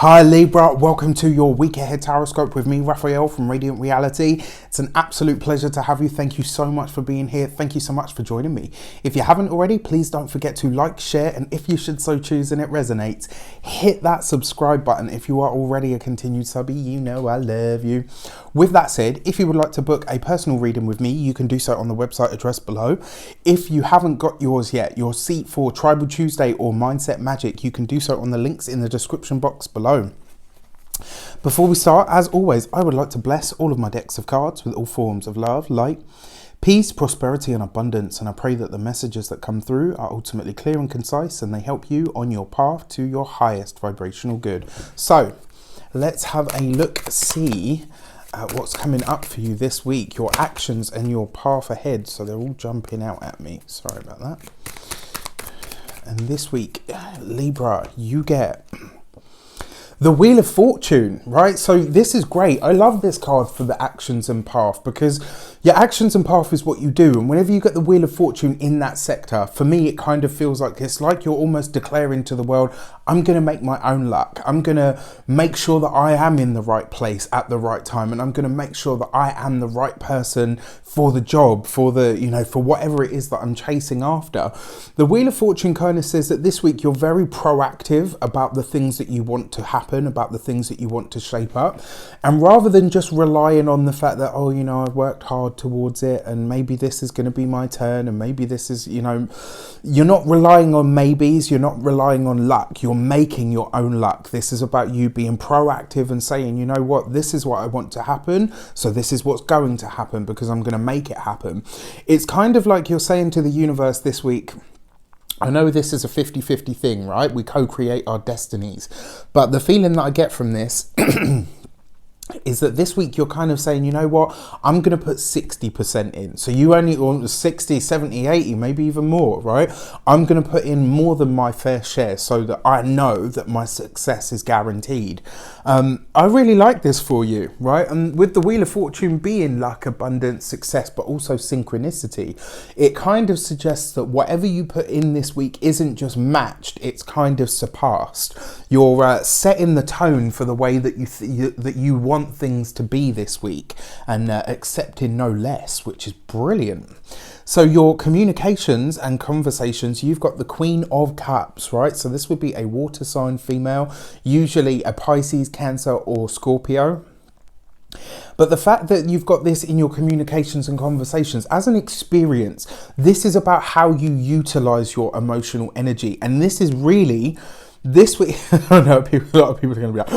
Hi Libra, welcome to your week ahead horoscope with me, Raphael from Reydiant Reality. It's an absolute pleasure to have you. Thank you so much for being here. Thank you so much for joining me. If you haven't already, please don't forget to like, share, and if you should so choose and it resonates, hit that subscribe button. If you are already a continued subby, you know I love you. With that said, if you would like to book a personal reading with me, you can do so on the website address below. If you haven't got yours yet, your seat for Tribal Tuesday or Mindset Magic, you can do so on the links in the description box below. Before we start, as always, I would like to bless all of my decks of cards with all forms of love, light, peace, prosperity and abundance, and I pray that the messages that come through are ultimately clear and concise and they help you on your path to your highest vibrational good. So let's have a look, see what's coming up for you this week, your actions and your path ahead. So they're all jumping out at me, sorry about that. And this week, Libra, you get the Wheel of Fortune, right? So this is great. I love this card for the actions and path because your actions and path is what you do. And whenever you get the Wheel of Fortune in that sector, for me, it kind of feels like it's like you're almost declaring to the world, I'm going to make my own luck. I'm going to make sure that I am in the right place at the right time. And I'm going to make sure that I am the right person for the job, for the, for whatever it is that I'm chasing after. The Wheel of Fortune kind of says that this week you're very proactive about the things that you want to happen, about the things that you want to shape up. And rather than just relying on the fact that, I've worked hard towards it and maybe this is going to be my turn and maybe this is, you're not relying on maybes, you're not relying on luck, you're making your own luck. This is about you being proactive and saying, you know what, this is what I want to happen, so this is what's going to happen because I'm going to make it happen. It's kind of like you're saying to the universe this week, I know this is a 50-50 thing, right? We co-create our destinies. But the feeling that I get from this is that this week you're kind of saying, you know what, I'm going to put 60% in. So you only want 60, 70, 80, maybe even more, right? I'm going to put in more than my fair share so that I know that my success is guaranteed. I really like this for you, right? And with the Wheel of Fortune being luck, abundance, success, but also synchronicity, it kind of suggests that whatever you put in this week isn't just matched, it's kind of surpassed. You're setting the tone for the way that you want things to be this week and accepting no less, which is brilliant. So your communications and conversations, you've got the Queen of Cups, right? So this would be a water sign female, usually a Pisces, Cancer or Scorpio. But the fact that you've got this in your communications and conversations as an experience, this is about how you utilize your emotional energy. And this is really this week, I know a lot of people are going to be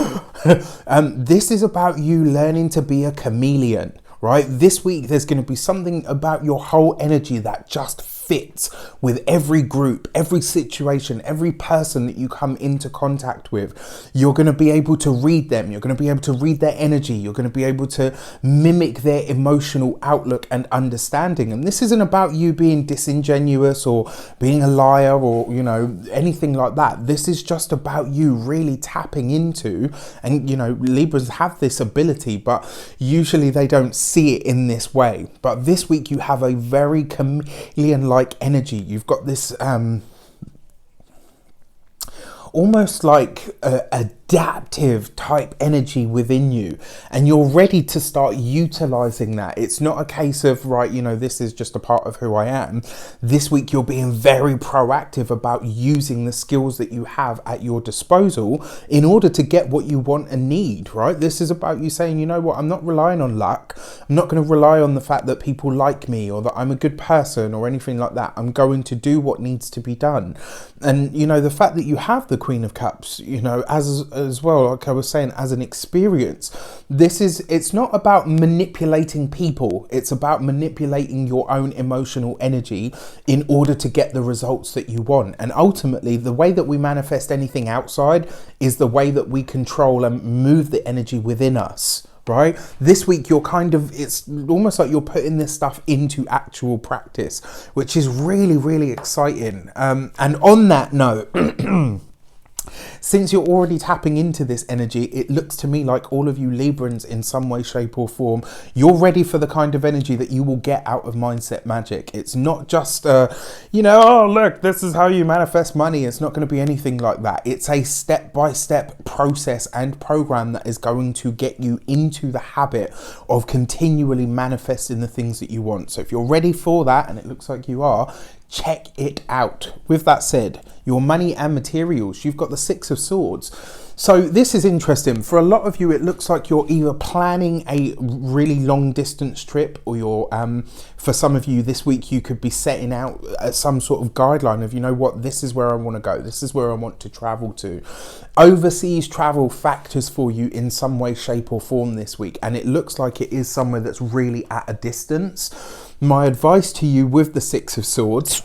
like, this is about you learning to be a chameleon, right? This week, there's going to be something about your whole energy that just fits with every group, every situation, every person that you come into contact with. You're going to be able to read them. You're going to be able to read their energy. You're going to be able to mimic their emotional outlook and understanding. And this isn't about you being disingenuous or being a liar or, anything like that. This is just about you really tapping into, and, Libras have this ability, but usually they don't see it in this way. But this week you have a very chameleon-like energy. You've got this almost like adaptive type energy within you, and you're ready to start utilizing that. It's not a case of, right, this is just a part of who I am. This week you're being very proactive about using the skills that you have at your disposal in order to get what you want and need, right? This is about you saying, you know what, I'm not relying on luck. I'm not going to rely on the fact that people like me or that I'm a good person or anything like that. I'm going to do what needs to be done. And the fact that you have the Queen of Cups, as well, like I was saying, as an experience, it's not about manipulating people. It's about manipulating your own emotional energy in order to get the results that you want. And ultimately, the way that we manifest anything outside is the way that we control and move the energy within us. Right? This week, it's almost like you're putting this stuff into actual practice, which is really, really exciting. And on that note, Since you're already tapping into this energy, it looks to me like all of you Librans in some way, shape or form, you're ready for the kind of energy that you will get out of Mindset Magic. It's not just, oh, look, this is how you manifest money. It's not going to be anything like that. It's a step-by-step process and program that is going to get you into the habit of continually manifesting the things that you want. So if you're ready for that, and it looks like you are, check it out. With that said, your money and materials, you've got the Six of Swords. So this is interesting. For a lot of you, it looks like you're either planning a really long distance trip, or you're, for some of you this week, you could be setting out some sort of guideline of, you know what, this is where I want to go. This is where I want to travel to. Overseas travel factors for you in some way, shape or form this week. And it looks like it is somewhere that's really at a distance. My advice to you with the Six of Swords,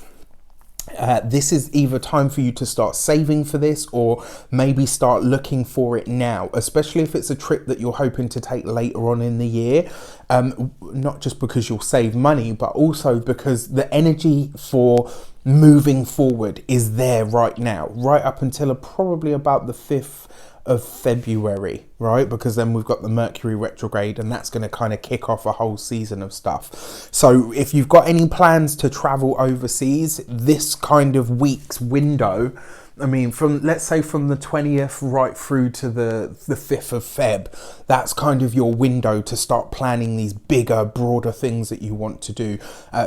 this is either time for you to start saving for this, or maybe start looking for it now, especially if it's a trip that you're hoping to take later on in the year. Not just because you'll save money, but also because the energy for moving forward is there right now, right up until probably about the 5th of February, right? Because then we've got the Mercury retrograde, and that's going to kind of kick off a whole season of stuff. So if you've got any plans to travel overseas, this kind of week's window, I mean, from, let's say, from the 20th right through to the 5th of Feb, that's kind of your window to start planning these bigger, broader things that you want to do,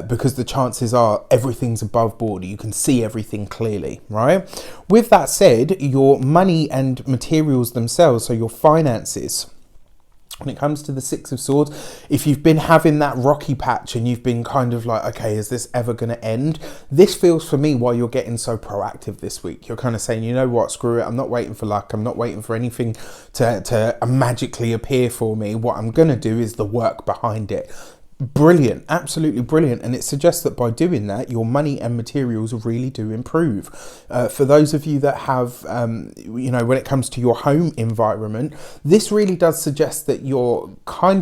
because the chances are everything's above board. You can see everything clearly, right? With that said, your money and materials themselves, so your finances, when it comes to the Six of Swords, if you've been having that rocky patch and you've been kind of like, okay, is this ever going to end? This feels for me why you're getting so proactive this week. You're kind of saying, you know what, screw it. I'm not waiting for luck. I'm not waiting for anything to magically appear for me. What I'm going to do is the work behind it. Brilliant, absolutely brilliant. And it suggests that by doing that, your money and materials really do improve. For those of you that have, when it comes to your home environment, this really does suggest that you're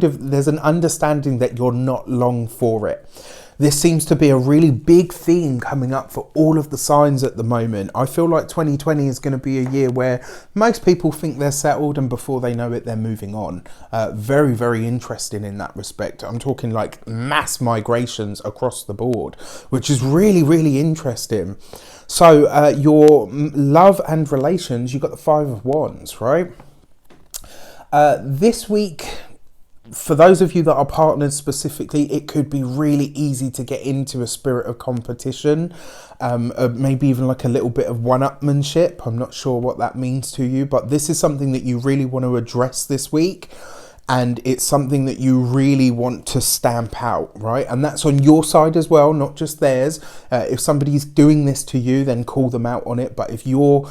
there's an understanding that you're not long for it. This seems to be a really big theme coming up for all of the signs at the moment. I feel like 2020 is going to be a year where most people think they're settled, and before they know it, they're moving on. Very, very interesting in that respect. I'm talking like mass migrations across the board, which is really, really interesting. So your love and relations, you've got the Five of Wands, right? This week, for those of you that are partners specifically, it could be really easy to get into a spirit of competition, maybe even like a little bit of one-upmanship. I'm not sure what that means to you, but this is something that you really want to address this week. And it's something that you really want to stamp out, right? And that's on your side as well, not just theirs. If somebody's doing this to you, then call them out on it. But if you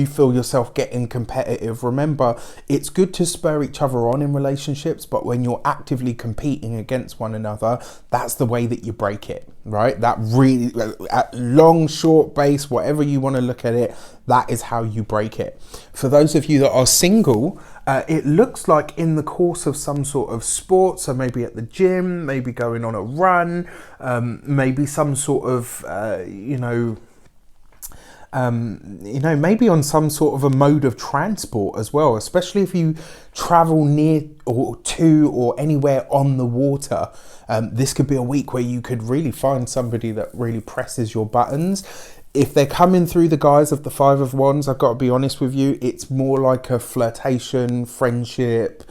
feel yourself getting competitive, remember, it's good to spur each other on in relationships. But when you're actively competing against one another, that's the way that you break it, right? That really, at long, short base, whatever you want to look at it, that is how you break it. For those of you that are single, it looks like in the course of some sort of sport, so maybe at the gym, maybe going on a run, maybe some sort of, maybe on some sort of a mode of transport as well, especially if you travel near or to or anywhere on the water. This could be a week where you could really find somebody that really presses your buttons. If they're coming through the guise of the Five of Wands, I've got to be honest with you, it's more like a flirtation, friendship,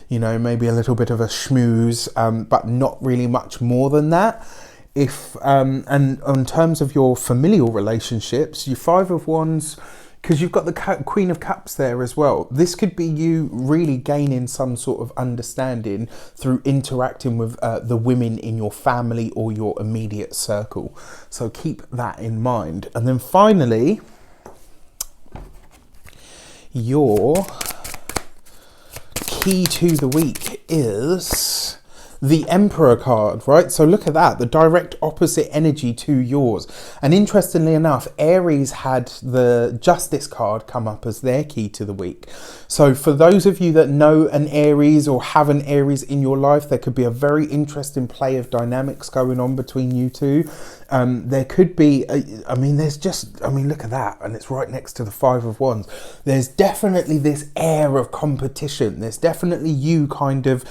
maybe a little bit of a schmooze, but not really much more than that. And in terms of your familial relationships, your Five of Wands, because you've got the Queen of Cups there as well. This could be you really gaining some sort of understanding through interacting with the women in your family or your immediate circle. So keep that in mind. And then finally, your key to the week is the Emperor card, right? So look at that, the direct opposite energy to yours. And interestingly enough, Aries had the Justice card come up as their key to the week. So for those of you that know an Aries or have an Aries in your life, there could be a very interesting play of dynamics going on between you two. There could be, look at that, and it's right next to the Five of Wands. There's definitely this air of competition. There's definitely you kind of,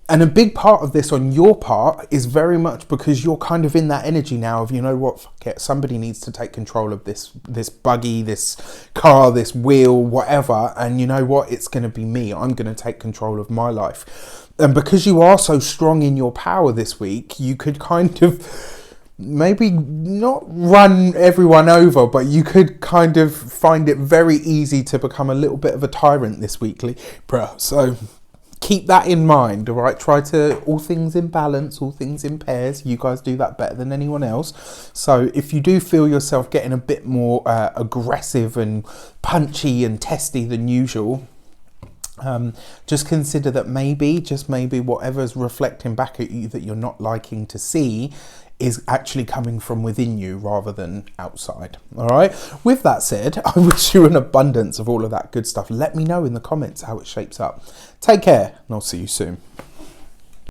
and a big part of this on your part is very much because you're kind of in that energy now of, you know what, fuck it, somebody needs to take control of this buggy, this car, this wheel, whatever, and you know what, it's going to be me. I'm going to take control of my life. And because you are so strong in your power this week, you could kind of maybe not run everyone over, but you could kind of find it very easy to become a little bit of a tyrant this week, Libra. So keep that in mind, all right? Try to, all things in balance, all things in pairs. You guys do that better than anyone else. So if you do feel yourself getting a bit more aggressive and punchy and testy than usual, just consider that maybe, just maybe, whatever's reflecting back at you that you're not liking to see is actually coming from within you rather than outside. All right. With that said, I wish you an abundance of all of that good stuff. Let me know in the comments how it shapes up. Take care, and I'll see you soon.